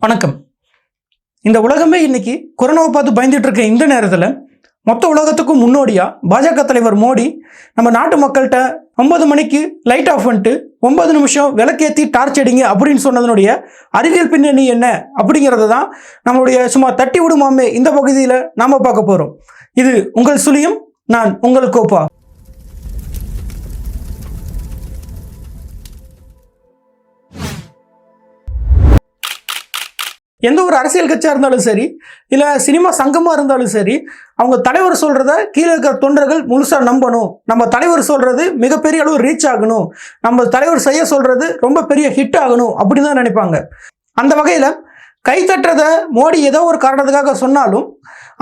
வணக்கம். இந்த உலகமே இன்னைக்கு கொரோனாவை பார்த்து பயந்துட்டு இருக்க இந்த நேரத்தில் மொத்த உலகத்துக்கும் முன்னோடியா பாஜக தலைவர் மோடி நம்ம நாட்டு மக்கள்கிட்ட 9 மணிக்கு லைட் ஆஃப் பண்ணிட்டு 9 நிமிஷம் விளக்கேற்றி டார்ச் அடிங்க அப்படின்னு சொன்னதனுடைய அறிவியல் பின்னணி என்ன அப்படிங்கிறத தான் நம்மளுடைய சும்மா தட்டி விடுமாமே இந்த பகுதியில் நாம் பார்க்க போகிறோம். இது உங்கள் சுழியம், நான் உங்கள் கோப்பா. எந்த ஒரு அரசியல் கட்சியாக இருந்தாலும் சரி, இல்லை சினிமா சங்கமாக இருந்தாலும் சரி, அவங்க தலைவர் சொல்கிறத கீழே இருக்கிற தொண்டர்கள் முழுசாக நம்பணும். நம்ம தலைவர் சொல்கிறது மிகப்பெரிய அளவு ரீச் ஆகணும், நம்ம தலைவர் செய்ய சொல்கிறது ரொம்ப பெரிய ஹிட் ஆகணும் அப்படின்னு தான் நினைப்பாங்க. அந்த வகையில் கைத்தட்டுறதை மோடி ஏதோ ஒரு காரணத்துக்காக சொன்னாலும்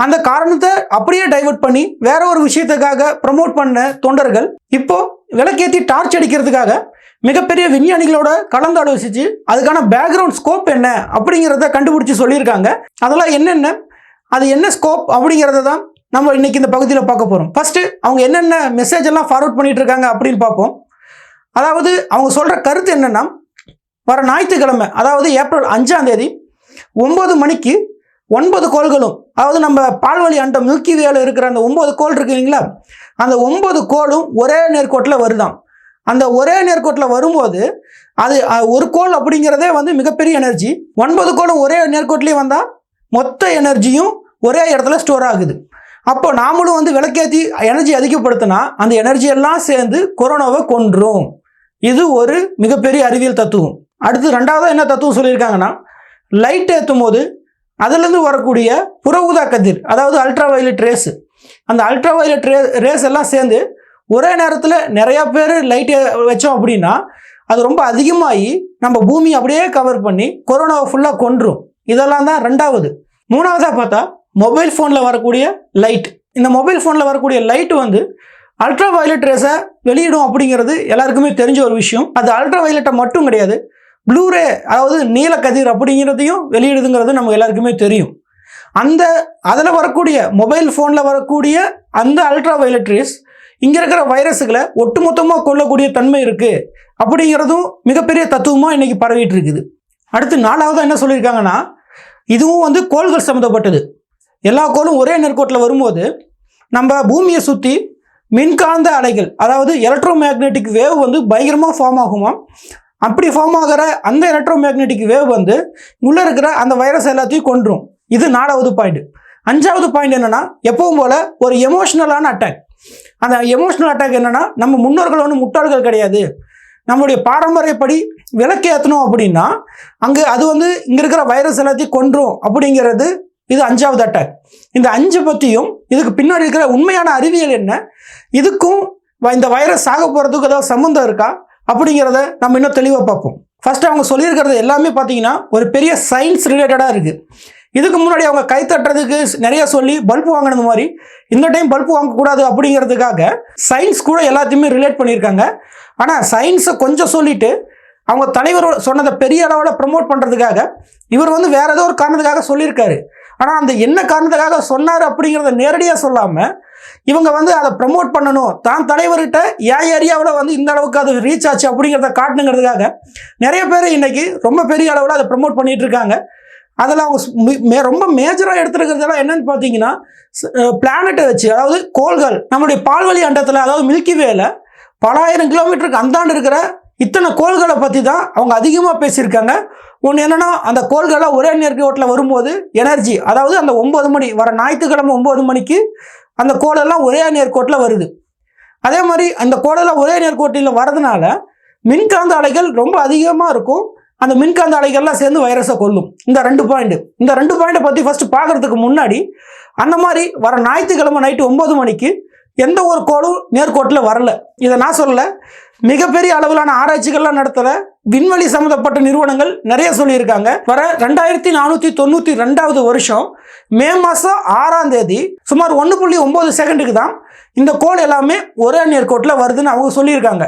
அந்த காரணத்தை அப்படியே டைவர்ட் பண்ணி வேற ஒரு விஷயத்துக்காக ப்ரமோட் பண்ண தொண்டர்கள் இப்போ விளக்கேற்றி டார்ச் அடிக்கிறதுக்காக மிகப்பெரிய விஞ்ஞானிகளோட கலந்து ஆலோசிச்சு அதுக்கான பேக்ரவுண்ட் ஸ்கோப் என்ன அப்படிங்கிறத கண்டுபிடிச்சி சொல்லியிருக்காங்க. அதெல்லாம் என்னென்ன, அது என்ன ஸ்கோப் அப்படிங்கிறத தான் நம்ம இன்னைக்கு இந்த பகுதியில் பார்க்க போகிறோம். ஃபர்ஸ்ட் அவங்க என்னென்ன மெசேஜ் எல்லாம் ஃபார்வர்ட் பண்ணிட்டு இருக்காங்க அப்படின்னு பார்ப்போம். அதாவது அவங்க சொல்கிற கருத்து என்னென்னா, வர ஞாயிற்றுக்கிழமை அதாவது ஏப்ரல் 5ஆம் தேதி 9 மணிக்கு 9 கோள்களும், அதாவது நம்ம பால்வழி அண்டம் மில்கி வேல இருக்கிற அந்த 9 கோள் இருக்கு இல்லைங்களா, அந்த 9 கோளும் ஒரே நேர்கோட்டில் வருதாம். அந்த ஒரே நேர்கோட்டில் வரும்போது அது ஒரு கோள் அப்படிங்கிறதே வந்து மிகப்பெரிய எனர்ஜி. 9 கோளும் ஒரே நேர்கோட்டிலே வந்தால் மொத்த எனர்ஜியும் ஒரே இடத்துல ஸ்டோர் ஆகுது. அப்போ நாமளும் வந்து விளக்கேற்றி எனர்ஜி அதிகப்படுத்தினா அந்த எனர்ஜி எல்லாம் சேர்ந்து கொரோனாவை கொன்றும். இது ஒரு மிகப்பெரிய அறிவியல் தத்துவம். அடுத்து ரெண்டாவது என்ன தத்துவம் சொல்லியிருக்காங்கன்னா, லைட் ஏற்றும் போது அதுலேருந்து வரக்கூடிய புற ஊதா கதிர், அதாவது அல்ட்ரா வயலட் ரேஸ், அந்த அல்ட்ரா வயலட் ரேஸ் எல்லாம் சேர்ந்து ஒரே நேரத்தில் நிறையா பேர் லைட் வச்சோம் அப்படின்னா அது ரொம்ப அதிகமாகி நம்ம பூமி அப்படியே கவர் பண்ணி கொரோனாவை ஃபுல்லாக கொன்றும். இதெல்லாம் தான் ரெண்டாவது. மூணாவதாக பார்த்தா மொபைல் ஃபோனில் வரக்கூடிய லைட். இந்த மொபைல் ஃபோனில் வரக்கூடிய லைட் வந்து அல்ட்ரா வயலட் ரேஸை வெளியிடும் அப்படிங்கிறது எல்லாருக்குமே தெரிஞ்ச ஒரு விஷயம். அது அல்ட்ரா வயலட்டை மட்டும் கிடையாது, ப்ளூரே அதாவது நீல கதிர் அப்படிங்கிறதையும் வெளியிடுதுங்கிறது நம்ம எல்லாருக்குமே தெரியும். அதில் வரக்கூடிய மொபைல் ஃபோனில் வரக்கூடிய அந்த அல்ட்ரா வயலட் ரேஸ் இங்கே இருக்கிற வைரஸுகளை ஒட்டுமொத்தமாக கொல்லக்கூடிய தன்மை இருக்குது அப்படிங்கிறதும் மிகப்பெரிய தத்துவமாக இன்றைக்கி பரவிட்டு இருக்குது. அடுத்து நாலாவதாக என்ன சொல்லியிருக்காங்கன்னா, இதுவும் வந்து கோள்கள் சம்மந்தப்பட்டது. எல்லா கோளும் ஒரே நேர்கோட்டில் வரும்போது நம்ம பூமியை சுற்றி மின்காந்த அலைகள், அதாவது எலக்ட்ரோ மேக்னெட்டிக் வேவ் வந்து பயங்கரமாக ஃபார்ம் ஆகுமா. அப்படி ஃபார்ம் ஆகிற அந்த எலக்ட்ரோ மேக்னெட்டிக் வேவ் வந்து உள்ளே இருக்கிற அந்த வைரஸ் எல்லாத்தையும் கொன்றும். இது 4வது பாயிண்ட். 5வது பாயிண்ட் என்னென்னா, எப்பவும் போல் ஒரு எமோஷ்னலான அட்டாக். அந்த எமோஷ்னல் அட்டாக் என்னென்னா, நம்ம முன்னோர்கள் ஒன்றும் முட்டாள்கள் கிடையாது, நம்மளுடைய பாரம்பரியப்படி விளக்கேற்றணும் அப்படின்னா அங்கே அது வந்து இங்கே இருக்கிற வைரஸ் எல்லாத்தையும் கொன்றும் அப்படிங்கிறது இது 5வது அட்டாக். இந்த 5 பற்றியும் இதுக்கு பின்னாடி இருக்கிற உண்மையான அறிவியல் என்ன, இதுக்கும் இந்த வைரஸ் ஆக போகிறதுக்கு ஏதாவது சம்மந்தம் இருக்கா அப்படிங்கிறத நம்ம இன்னும் தெளிவாக பார்ப்போம். ஃபர்ஸ்ட் அவங்க சொல்லியிருக்கிறது எல்லாமே பார்த்தீங்கன்னா ஒரு பெரிய சயின்ஸ் ரிலேட்டடாக இருக்குது. இதுக்கு முன்னாடி அவங்க கை தட்டுறதுக்கு நிறைய சொல்லி பல்பு வாங்கினது மாதிரி இந்த டைம் பல்பு வாங்கக்கூடாது அப்படிங்கிறதுக்காக சயின்ஸ் கூட எல்லாத்தையுமே ரிலேட் பண்ணியிருக்காங்க. ஆனால் சயின்ஸை கொஞ்சம் சொல்லிட்டு அவங்க தலைவர் சொன்னதை பெரிய அளவில் ப்ரமோட் பண்ணுறதுக்காக இவர் வந்து வேற ஏதோ ஒரு காரணத்துக்காக சொல்லியிருக்காரு. ஆனால் அந்த என்ன காரணத்துக்காக சொன்னார் அப்படிங்கிறத நேரடியாக சொல்லாமல் இவங்க வந்து அதை ப்ரமோட் பண்ணணும், தான் தலைவர்கிட்ட ஏன் ஏரியாவில் வந்து இந்த அளவுக்கு அது ரீச் ஆச்சு அப்படிங்கிறத காட்டணுங்கிறதுக்காக நிறைய பேர் இன்னைக்கு ரொம்ப பெரிய அளவில் அதை ப்ரமோட் பண்ணிட்டு இருக்காங்க. அதில் அவங்க ரொம்ப மேஜராக எடுத்துருக்கிறதெல்லாம் என்னன்னு பார்த்தீங்கன்னா, பிளானட்டை வச்சு, அதாவது கோள்கள், நம்மளுடைய பால்வழி அண்டத்தில் அதாவது மில்கி வேல பல ஆயிரம் கிலோமீட்டருக்கு அந்தாண்டு இருக்கிற இத்தனை கோள்களை பற்றி தான் அவங்க அதிகமாக பேசியிருக்காங்க. ஒன்று என்னென்னா, அந்த கோள்களை ஒரே நேர்கோட்டில் வரும்போது எனர்ஜி, அதாவது அந்த 9 மணி வர ஞாயிற்றுக்கிழமை 9 மணிக்கு அந்த கோளெல்லாம் ஒரே நேர்கோட்டில் வருது. அதே மாதிரி அந்த கோளெல்லாம் ஒரே நேர்கோட்டில் வரதுனால மின்காந்த அலைகள் ரொம்ப அதிகமாக இருக்கும். அந்த மின்காந்த அலைகள்லாம் சேர்ந்து வைரஸை கொல்லும். இந்த 2 பாயிண்ட்டை பற்றி ஃபர்ஸ்ட் பார்க்கறதுக்கு முன்னாடி, அந்த மாதிரி வர ஞாயிற்றுக்கிழமை நைட்டு 9 மணிக்கு எந்த ஒரு கோளும் நேர்கோட்டில் வரல. இதை நான் சொல்லலை, மிகப்பெரிய அளவிலான ஆராய்ச்சிகள்லாம் நடத்தலை, விண்வெளி சம்மந்தப்பட்ட நிறுவனங்கள் நிறைய சொல்லியிருக்காங்க. வர 2492வது வருஷம் மே மாதம் 6ஆம் தேதி சுமார் 1.9 செகண்டுக்கு தான் இந்த கோள் எல்லாமே ஒரே நேர்கோட்டில் வருதுன்னு அவங்க சொல்லியிருக்காங்க.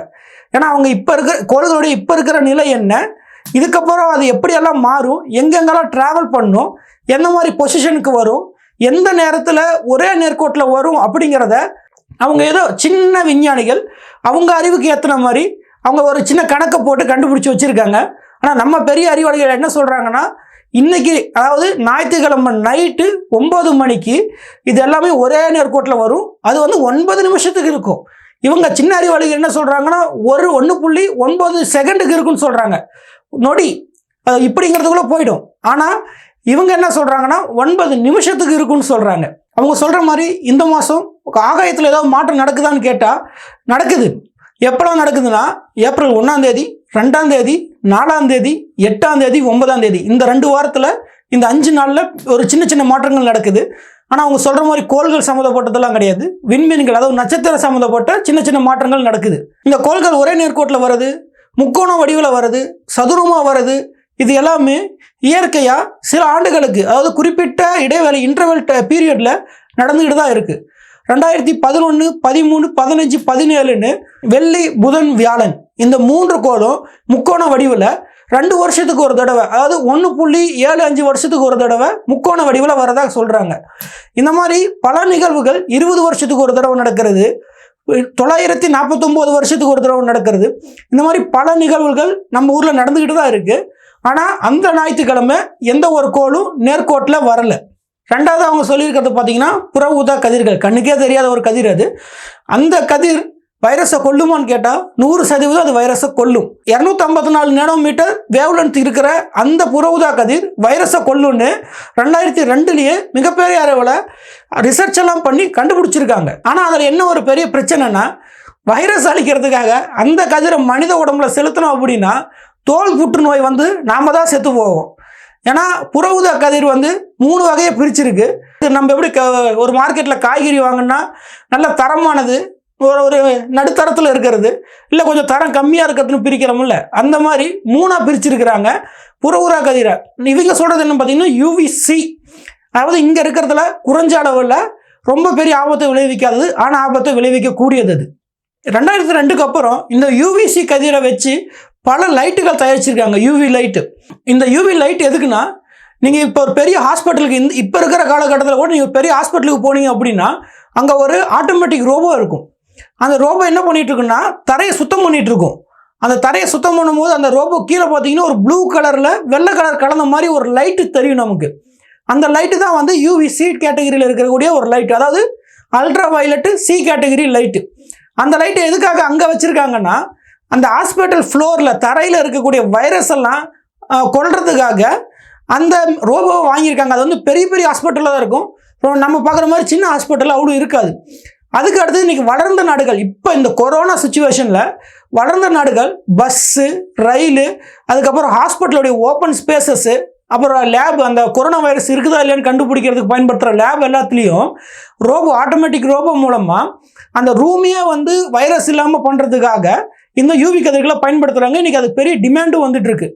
ஏன்னா அவங்க இப்போ இருக்கிற கோள்களுடைய இப்போ இருக்கிற நிலை என்ன, இதுக்கப்புறம் அது எப்படியெல்லாம் மாறும், எங்கெங்கெல்லாம் ட்ராவல் பண்ணும், எந்த மாதிரி பொசிஷனுக்கு வரும், எந்த நேரத்தில் ஒரே நேர்கோட்டில் வரும் அப்படிங்கிறத அவங்க ஏதோ சின்ன விஞ்ஞானிகள் அவங்க அறிவுக்கு ஏற்றின மாதிரி அவங்க ஒரு சின்ன கணக்கை போட்டு கண்டுபிடிச்சி வச்சுருக்காங்க. ஆனால் நம்ம பெரிய அறிவாளிகள் என்ன சொல்கிறாங்கன்னா, இன்னைக்கு அதாவது ஞாயிற்றுக்கிழமை நைட்டு 9 மணிக்கு இது எல்லாமே ஒரே நேர்கோட்டில் வரும். அது வந்து 9 நிமிஷத்துக்கு இருக்கும். இவங்க சின்ன அறிவாளிகள் என்ன சொல்கிறாங்கன்னா 1.9 செகண்டுக்கு இருக்குன்னு சொல்கிறாங்க. நொடி இப்படிங்கிறதுக்குள்ளே போயிடும். ஆனால் இவங்க என்ன சொல்கிறாங்கன்னா 9 நிமிஷத்துக்கு இருக்குன்னு சொல்கிறாங்க. அவங்க சொல்கிற மாதிரி இந்த மாதம் ஆகாயத்தில் ஏதாவது மாற்றம் நடக்குதான்னு கேட்டால் நடக்குது. எப்போலாம் நடக்குதுன்னா ஏப்ரல் 1ஆம் தேதி, 2ஆம் தேதி, 4ஆம் தேதி, 8ஆம் தேதி, 9ஆம் தேதி இந்த 2 வாரத்தில் இந்த 5 நாளில் ஒரு சின்ன சின்ன மாற்றங்கள் நடக்குது. ஆனால் அவங்க சொல்கிற மாதிரி கோள்கள் சம்மந்தப்பட்டதெல்லாம் கிடையாது. விண்மீன்கள் அதாவது நட்சத்திரம் சம்மந்தப்பட்ட சின்ன சின்ன மாற்றங்கள் நடக்குது. இந்த கோள்கள் ஒரே நேர்கோட்டில் வருது, முக்கோண வடிவில் வருது, சதுரமாக வருது. இது எல்லாமே இயற்கையாக சில ஆண்டுகளுக்கு அதாவது குறிப்பிட்ட இடைவேளை இன்டர்வல் பீரியடில் நடந்துக்கிட்டு தான் இருக்குது. 2011, 13, 15, 17ன்னு வெள்ளி, புதன், வியாழன் இந்த 3 கோளும் முக்கோண வடிவில் 2 வருஷத்துக்கு ஒரு தடவை அதாவது 1.75 வருஷத்துக்கு ஒரு தடவை முக்கோண வடிவில் வரதாக சொல்கிறாங்க. இந்த மாதிரி பல நிகழ்வுகள் 20 வருஷத்துக்கு ஒரு தடவை நடக்கிறது, 949 வருஷத்துக்கு ஒரு தடவை நடக்கிறது. இந்த மாதிரி பல நிகழ்வுகள் நம்ம ஊரில் நடந்துக்கிட்டு தான் இருக்குது. ஆனால் அந்த ஞாயிற்றுக்கிழமை எந்த ஒரு கோளும் நேர்கோட்டில் வரலை. ரெண்டாவது அவங்க சொல்லியிருக்கிறது பார்த்தீங்கன்னா புற ஊதா கதிர்கள், கண்ணுக்கே தெரியாத ஒரு கதிர் அது. அந்த கதிர் வைரஸை கொல்லுமான்னு கேட்டால் 100% அது வைரஸை கொல்லும். 254 நேனோமீட்டர் வேவ்லென்த் இருக்கிற அந்த புற ஊதா கதிர் வைரஸை கொல்லுன்னு 2002 மிகப்பெரிய அளவில் ரிசர்ச் எல்லாம் பண்ணி கண்டுபிடிச்சிருக்காங்க. ஆனால் அதில் என்ன ஒரு பெரிய பிரச்சனைனா வைரஸ் அழிக்கிறதுக்காக அந்த கதிரை மனித உடம்புல செலுத்தணும் அப்படின்னா தோல் புற்றுநோய் வந்து நாம தான் செத்து போவோம். ஏன்னா புற ஊதா கதிர் வந்து 3 வகையை பிரிச்சிருக்கு. நம்ம எப்படி ஒரு மார்க்கெட்டில் காய்கறி வாங்கினா நல்ல தரமானது, ஒரு நடுத்தரத்தில் இருக்கிறது, இல்லை கொஞ்சம் தரம் கம்மியாக இருக்கிறதுன்னு பிரிக்கிறோம்ல, அந்த மாதிரி 3ஆக பிரிச்சிருக்கிறாங்க புற ஊதா கதிரை. இவங்க சொல்கிறது என்ன பார்த்தீங்கன்னா UVC, அதாவது இங்கே இருக்கிறதுல குறைஞ்ச அளவில் ரொம்ப பெரிய ஆபத்தை விளைவிக்காதது, ஆனால் ஆபத்தை விளைவிக்கக்கூடியது. அது 2002க்கு அப்புறம் இந்த UVC கதிரை வச்சு பல லைட்டுகள் தயாரிச்சிருக்காங்க. UV light. இந்த UV லைட் எதுக்குன்னா நீங்கள் இப்போ ஒரு பெரிய ஹாஸ்பிட்டலுக்கு இப்போ இருக்கிற காலகட்டத்தில் கூட நீங்கள் பெரிய ஹாஸ்பிட்டலுக்கு போனீங்க அப்படின்னா அங்கே ஒரு ஆட்டோமேட்டிக் ரோபோ இருக்கும். அந்த ரோபோ என்ன பண்ணிட்டு இருக்குன்னா தரையை சுத்தம் பண்ணிட்டு இருக்கும். அந்த தரையை சுத்தம் பண்ணும்போது அந்த ரோபோ கீழே பார்த்தீங்கன்னா ஒரு ப்ளூ கலரில் வெள்ளை கலர் கலந்த மாதிரி ஒரு லைட்டு தெரியும் நமக்கு. அந்த லைட்டு தான் வந்து UVC கேட்டகரியில் இருக்கக்கூடிய ஒரு லைட்டு, அதாவது ultra violet C category light. அந்த லைட்டு எதுக்காக அங்கே வச்சுருக்காங்கன்னா அந்த ஹாஸ்பிட்டல் ஃப்ளோரில் தரையில் இருக்கக்கூடிய வைரஸ் எல்லாம் கொல்றதுக்காக அந்த ரோபோவை வாங்கியிருக்காங்க. அது வந்து பெரிய பெரிய ஹாஸ்பிட்டலில் தான் இருக்கும். நம்ம பார்க்குற மாதிரி சின்ன ஹாஸ்பிட்டலில் அவ்வளோ இருக்காது. அதுக்கு அடுத்து இன்றைக்கி வளர்ந்த நாடுகள், இப்போ இந்த கொரோனா சுச்சுவேஷனில் வளர்ந்த நாடுகள் பஸ்ஸு, ரயிலு, அதுக்கப்புறம் ஹாஸ்பிட்டலுடைய ஓப்பன் ஸ்பேசஸ்ஸு, அப்புறம் லேப், அந்த கொரோனா வைரஸ் இருக்குதா இல்லையான்னு கண்டுபிடிக்கிறதுக்கு பயன்படுத்துகிற லேப் எல்லாத்துலேயும் ரோபோ, ஆட்டோமேட்டிக் ரோபோ மூலமாக அந்த ரூமையே வந்து வைரஸ் இல்லாமல் பண்ணுறதுக்காக இந்த UV கதிர்களை பயன்படுத்துகிறாங்க. இன்றைக்கி அது பெரிய டிமாண்டும் வந்துட்டுருக்கு.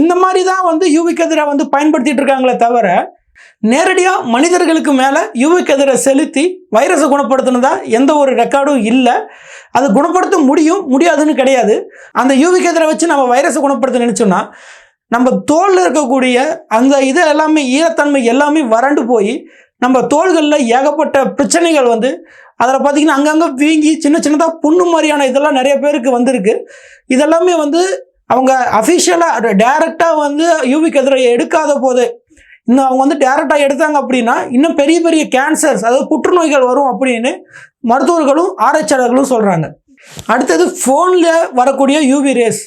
இந்த மாதிரி தான் வந்து UV கதிரை வந்து பயன்படுத்திட்டு இருக்காங்களே தவிர நேரடியாக மனிதர்களுக்கு மேலே UV கதிரை செலுத்தி வைரஸை குணப்படுத்தினதா எந்த ஒரு ரெக்கார்டும் இல்லை. அது குணப்படுத்த முடியாதுன்னு கிடையாது. அந்த UV கதிரை வச்சு நம்ம வைரஸை குணப்படுத்த நினச்சோம்னா நம்ம தோலில் இருக்கக்கூடிய அந்த இது எல்லாமே ஈரத்தன்மை எல்லாமே வறண்டு போய் நம்ம தோள்களில் ஏகப்பட்ட பிரச்சனைகள் வந்து அதில் பார்த்திங்கன்னா அங்கங்கே வீங்கி சின்ன சின்னதாக புண்ணு மாதிரியான இதெல்லாம் நிறைய பேருக்கு வந்திருக்கு. இதெல்லாமே வந்து அவங்க அஃபிஷியலாக டைரெக்டாக வந்து UV கதிரை எடுக்காத போது இன்னும் அவங்க வந்து டைரெக்டாக எடுத்தாங்க அப்படின்னா இன்னும் பெரிய பெரிய கேன்சர்ஸ், அதாவது புற்றுநோய்கள் வரும் அப்படின்னு மருத்துவர்களும் ஆராய்ச்சியாளர்களும் சொல்கிறாங்க. அடுத்தது ஃபோனில் வரக்கூடிய UV ரேஸ்.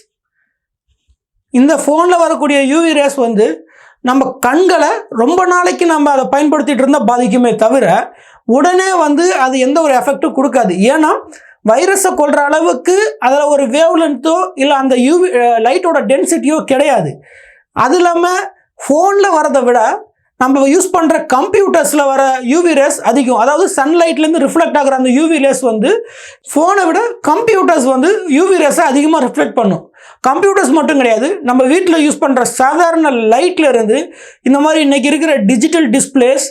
இந்த ஃபோனில் வரக்கூடிய UV ரேஸ் வந்து நம்ம கண்களை ரொம்ப நாளைக்கு நம்ம அதை பயன்படுத்திகிட்டு இருந்தால் பாதிக்குமே தவிர உடனே வந்து அது எந்த ஒரு எஃபெக்டும் கொடுக்காது. ஏன்னா வைரஸை கொல்ற அளவுக்கு அதில் ஒரு வேவ் லென்த்தோ இல்லை அந்த UV லைட்டோட டென்சிட்டியோ கிடையாது. அது இல்லாமல் ஃபோனில் வரதை விட நம்ம யூஸ் பண்ணுற கம்ப்யூட்டர்ஸில் வர UV ரேஸ் அதிகம். அதாவது சன்லைட்லேருந்து ரிஃப்ளெக்ட் ஆகிற அந்த UV ரேஸ் வந்து ஃபோனை விட கம்ப்யூட்டர்ஸ் வந்து UV ரேஸை அதிகமாக ரிஃப்ளெக்ட் பண்ணும். கம்ப்யூட்டர்ஸ் மட்டும் கிடையாது, நம்ம வீட்டில் யூஸ் பண்ணுற சாதாரண லைட்டில் இருந்து இந்த மாதிரி இன்றைக்கி இருக்கிற டிஜிட்டல் டிஸ்பிளேஸ்,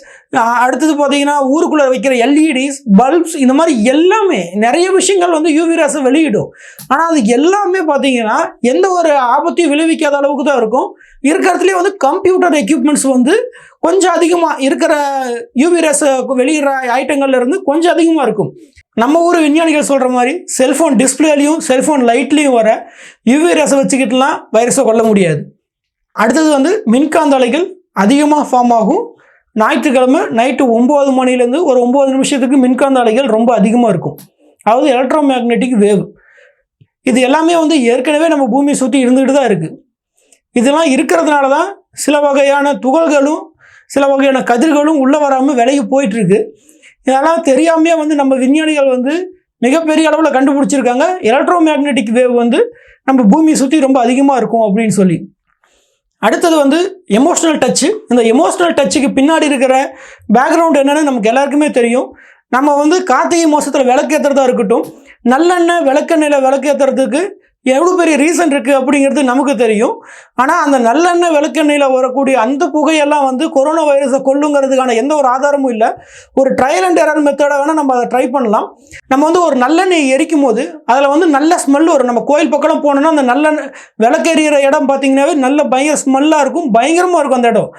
அடுத்தது பார்த்தீங்கன்னா ஊருக்குள்ளே வைக்கிற LEDs, பல்ப்ஸ், இந்த மாதிரி எல்லாமே நிறைய விஷயங்கள் வந்து UV ரேஸை வெளியிடும். ஆனால் அது எல்லாமே பார்த்தீங்கன்னா எந்த ஒரு ஆபத்தையும் விளைவிக்காத அளவுக்கு தான் இருக்கும். இருக்கிறதுலே வந்து கம்ப்யூட்டர் எக்யூப்மெண்ட்ஸ் வந்து கொஞ்சம் அதிகமாக இருக்கிற UV ரேஸை வெளியிடுற ஐட்டங்கள்ல இருந்து கொஞ்சம் அதிகமாக இருக்கும். நம்ம ஊர் விஞ்ஞானிகள் சொல்கிற மாதிரி செல்ஃபோன் டிஸ்பிளேலையும் செல்ஃபோன் லைட்லேயும் வர UV ரேஸை வச்சுக்கிட்டுலாம் வைரஸை கொல்ல முடியாது. அடுத்தது வந்து மின்காந்த அலைகள் அதிகமாக ஃபார்ம் ஆகும். ஞாயிற்றுக்கிழமை நைட்டு 9 மணிலேருந்து ஒரு 9 நிமிஷத்துக்கு மின்காந்த அலைகள் ரொம்ப அதிகமாக இருக்கும். அதாவது எலக்ட்ரோ மேக்னெட்டிக் வேவ். இது எல்லாமே வந்து ஏற்கனவே நம்ம பூமியை சுற்றி இருந்துகிட்டு தான் இருக்குது. இதெல்லாம் இருக்கிறதுனால தான் சில வகையான துகள்களும் சில வகையான கதிர்களும் உள்ளே வராமல் விலகி போயிட்டுருக்கு. இதெல்லாம் தெரியாமையே வந்து நம்ம விஞ்ஞானிகள் வந்து மிகப்பெரிய அளவில் கண்டுபிடிச்சிருக்காங்க. எலக்ட்ரோ மேக்னெட்டிக் வேவ் வந்து நம்ம பூமியை சுற்றி ரொம்ப அதிகமாக இருக்கும் அப்படின்னு சொல்லி. அடுத்தது வந்து எமோஷ்னல் டச்சு. இந்த எமோஷ்னல் டச்சுக்கு பின்னாடி இருக்கிற பேக்ரவுண்ட் என்னென்னு நமக்கு எல்லாருக்குமே தெரியும். நம்ம வந்து கார்த்திகை மாதத்தில் விளக்கேற்றுறதா இருக்கட்டும், நல்லெண்ணெய் விளக்கெண்ணெயில் விளக்கேற்றுறதுக்கு எவ்வளோ பெரிய ரீசன் இருக்குது அப்படிங்கிறது நமக்கு தெரியும். ஆனால் அந்த நல்லெண்ணெய் விளக்கெண்ணெயில் வரக்கூடிய அந்த புகையெல்லாம் வந்து கொரோனா வைரஸை கொல்லுங்கிறதுக்கான எந்த ஒரு ஆதாரமும் இல்லை. ஒரு ட்ரையல் அண்ட் எரர் மெத்தடாக வேணால் நம்ம அதை ட்ரை பண்ணலாம். நம்ம வந்து ஒரு நல்லெண்ணெய் எரிக்கும் போது அதில் வந்து நல்ல ஸ்மெல் வரும். நம்ம கோயில் பக்கம் போனோன்னா அந்த நல்லெண்ணெய் விளக்கெறிகிற இடம் பார்த்தீங்கன்னாவே நல்ல பயங்கர ஸ்மெல்லாக இருக்கும், பயங்கரமாக இருக்கும் அந்த இடம்.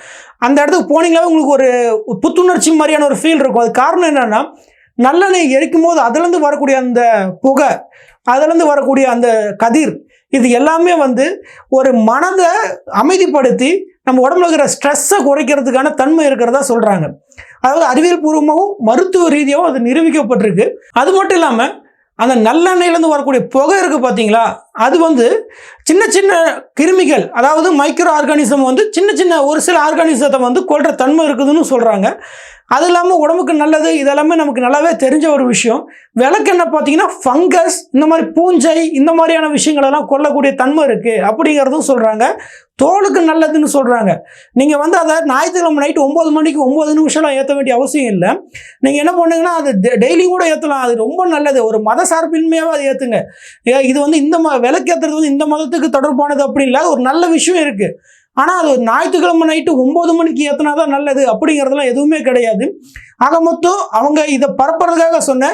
அந்த இடத்துக்கு போனீங்கன்னாவே உங்களுக்கு ஒரு புத்துணர்ச்சி மாதிரியான ஒரு ஃபீல் இருக்கும். அது காரணம் என்னென்னா, நல்லெண்ணெய் எரிக்கும் போது அதுலேருந்து வரக்கூடிய அந்த புகை, அதுலேருந்து வரக்கூடிய அந்த கதிர், இது எல்லாமே வந்து ஒரு மனதை அமைதிப்படுத்தி நம்ம உடம்புல இருக்கிற ஸ்ட்ரெஸ்ஸை குறைக்கிறதுக்கான தன்மை இருக்கிறதா சொல்கிறாங்க. அதாவது அறிவியல் பூர்வமாகவும் மருத்துவ ரீதியாகவும் அது நிரூபிக்கப்பட்டிருக்கு. அது மட்டும் இல்லாமல் அந்த நல்லெண்ணெயிலேருந்து வரக்கூடிய புகை இருக்குது பார்த்தீங்களா, அது வந்து சின்ன சின்ன கிருமிகள், அதாவது மைக்ரோ ஆர்கானிசம் வந்து சின்ன சின்ன ஒரு சில ஆர்கானிசத்தை வந்து கொல்ற தன்மை இருக்குதுன்னு சொல்கிறாங்க. அது இல்லாமல் உடம்புக்கு நல்லது. இதெல்லாமே நமக்கு நல்லாவே தெரிஞ்ச ஒரு விஷயம். விளக்கெண்ணெய் பார்த்தீங்கன்னா ஃபங்கஸ், இந்த மாதிரி பூஞ்சை, இந்த மாதிரியான விஷயங்களெல்லாம் கொல்லக்கூடிய தன்மை இருக்குது அப்படிங்கிறதும் சொல்கிறாங்க. தோலுக்கு நல்லதுன்னு சொல்கிறாங்க. நீங்கள் வந்து அதை ஞாயிற்றுக்கிழமை நைட்டு 9 மணிக்கு 9 நிமிஷம்லாம் ஏற்ற வேண்டிய அவசியம் இல்லை. நீங்கள் என்ன பண்ணுங்கன்னா அது டெய்லி கூட ஏற்றலாம். அது ரொம்ப நல்லது. ஒரு மத சார்பின்மையாக அதை ஏற்றுங்க. இது வந்து இந்த விளக்கேற்றுறது வந்து இந்த மதத்துக்கு தொடர்பானது அப்படி இல்லை, ஒரு நல்ல விஷயம் இருக்குது. ஆனால் அது ஞாயிற்றுக்கிழமை நைட்டு 9 மணிக்கு ஏற்றினா தான் நல்லது அப்படிங்கிறதுலாம் எதுவுமே கிடையாது. ஆக மொத்தம் அவங்க இதை பரப்புறதுக்காக சொன்ன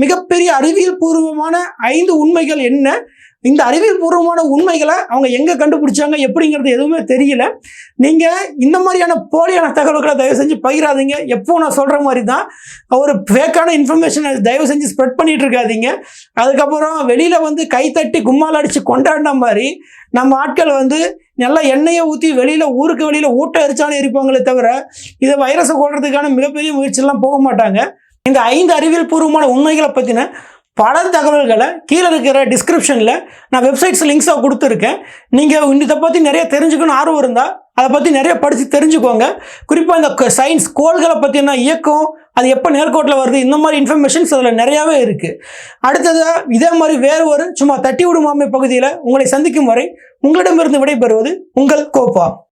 மிகப்பெரிய அறிவியல் பூர்வமான 5 உண்மைகள் என்ன, இந்த அறிவியல் பூர்வமான உண்மைகளை அவங்க எங்கே கண்டுபிடிச்சாங்க எப்படிங்கிறது எதுவுமே தெரியல. நீங்கள் இந்த மாதிரியான போலியான தகவல்களை தயவு செஞ்சு பகிராதீங்க. எப்போ நான் சொல்கிற மாதிரி தான் ஒரு ஃபேக்கான இன்ஃபர்மேஷனை தயவு செஞ்சு ஸ்ப்ரெட் பண்ணிகிட்டு இருக்காதீங்க. அதுக்கப்புறம் வெளியில் வந்து கைத்தட்டி கும்மால் அடித்து கொண்டாடின மாதிரி நம்ம ஆட்கள் வந்து நல்லா எண்ணெயை ஊற்றி ஊருக்கு வெளியில் ஊட்ட எரிச்சாலும் எரிப்பாங்களே தவிர இதை வைரஸை கொள்றதுக்கான மிகப்பெரிய முயற்சியெல்லாம் போக மாட்டாங்க. இந்த 5 அறிவியல் பூர்வமான உண்மைகளை பற்றின பல தகவல்களை கீழே இருக்கிற டிஸ்கிரிப்ஷனில் நான் வெப்சைட்ஸ் லிங்க்ஸாக கொடுத்துருக்கேன். நீங்கள் இதை பற்றி நிறைய தெரிஞ்சுக்கணும் ஆர்வம் இருந்தால் அதை பற்றி நிறைய படித்து தெரிஞ்சுக்கோங்க. குறிப்பாக இந்த சயின்ஸ் கோள்களை பற்றின இயக்கம், அது எப்போ நேர்கோட்டில் வருது, இந்த மாதிரி இன்ஃபர்மேஷன்ஸ் அதில் நிறையாவே இருக்குது. அடுத்ததாக இதே மாதிரி வேறு ஒரு சும்மா தட்டி விடுமாமை பகுதியில் உங்களை சந்திக்கும் வரை உங்களிடமிருந்து விடைபெறுவது உங்கள் கோப்பா.